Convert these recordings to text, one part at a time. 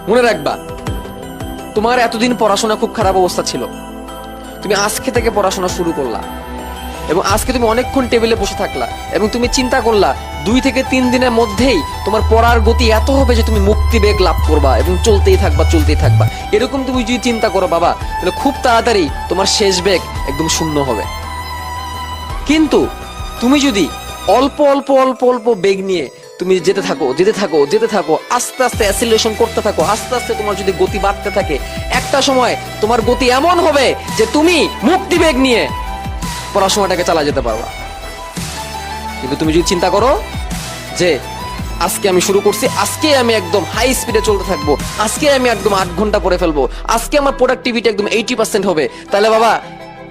মনে রাখবা, তোমার এতদিন পড়াশোনা খুব খারাপ অবস্থা ছিল, তুমি আজকে থেকে পড়াশোনা শুরু করলা এবং আজকে তুমি অনেকক্ষণ টেবিলে বসে থাকলা এবং তুমি চিন্তা করলা 2 থেকে 3 দিনের মধ্যেই তোমার পড়ার গতি এত হবে যে তুমি মুক্তি বেগ লাভ করবা এবং চলতেই থাকবা। এরকম তুমি যদি চিন্তা করো বাবা, তাহলে খুব তাড়াতাড়ি তোমার শেষ বেগ একদম শূন্য হবে। কিন্তু তুমি যদি অল্প অল্প অল্প অল্প বেগ নিয়ে তুমি যেতে থাকো, আস্তে আস্তে অ্যাসিলেশন করতে থাকো, আস্তে আস্তে তোমার যদি গতি বাড়তে থাকে, একটা সময় তোমার গতি এমন হবে যে তুমি মুক্তি বেগ নিয়ে পড়াশোনাটাকে চালা যেতে পারবা। কিন্তু তুমি যদি চিন্তা করো যে আজকে আমি শুরু করছি, আজকে আমি একদম হাই স্পিডে চলতে থাকবো, আজকে আমি একদম 8 ঘন্টা পড়ে ফেলবো, আজকে আমার প্রোডাক্টিভিটি একদম 80% হবে, তাহলে বাবা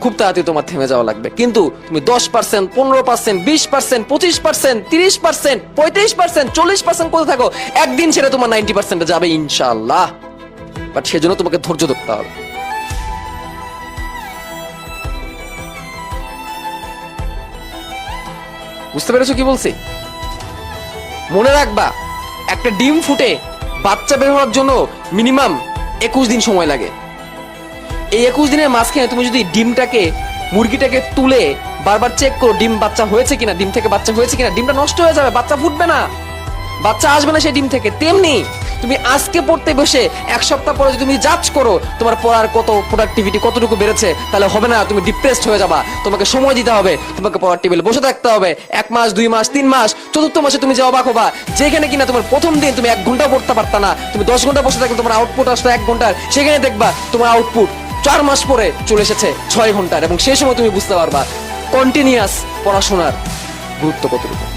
খুব তাড়াতাড়ি তোমার থেমে যাওয়া লাগবে। কিন্তু তুমি 10%, 15%, 20%, 25%, 30%, 35%, 40% করতে থাকো, একদিন সেটা তোমার 90% যাবে ইনশাআল্লাহ। বাট সেজন্য তোমাকে ধৈর্য ধরতে হবে। বুঝতে পেরেছো কি বলছি? মনে রাখবা, একটা ডিম ফুটে বাচ্চা বের হওয়ার জন্য মিনিমাম 21 দিন সময় লাগে। এই 21 দিনের মাঝখানে তুমি যদি মুরগিটাকে তুলে বারবার চেক করো ডিম বাচ্চা হয়েছে কিনা, ডিম থেকে বাচ্চা হয়েছে কিনা, ডিমটা নষ্ট হয়ে যাবে, বাচ্চা ফুটবে না, বাচ্চা আসবে না সেই ডিম থেকে। তেমনি তুমি আজকে পড়তে বসে 1 সপ্তাহ পরে যদি তুমি জাজ করো তোমার পড়ার কত প্রোডাক্টিভিটি কতটুকু বেড়েছে, তাহলে হবে না, তুমি ডিপ্রেসড হয়ে যাবা। তোমাকে সময় দিতে হবে, তোমাকে পড়ার টেবিলে বসে থাকতে হবে 1 মাস, 2 মাস, 3 মাস, চতুর্থ মাসে তুমি যে অবাক হবা, যেখানে কিনা তোমার প্রথম দিন তুমি 1 ঘন্টা পড়তে পারতা না, তুমি 10 ঘন্টা বসে থাকলে তোমার আউটপুট আসতো 1 ঘন্টার, সেখানে দেখবা তোমার আউটপুট 4 মাস পরে চলে এসেছে 6 ঘন্টার। এবং সেই সময় তুমি বুঝতে পারবা কন্টিনিউয়াস পড়াশোনার গুরুত্ব কতটুকু।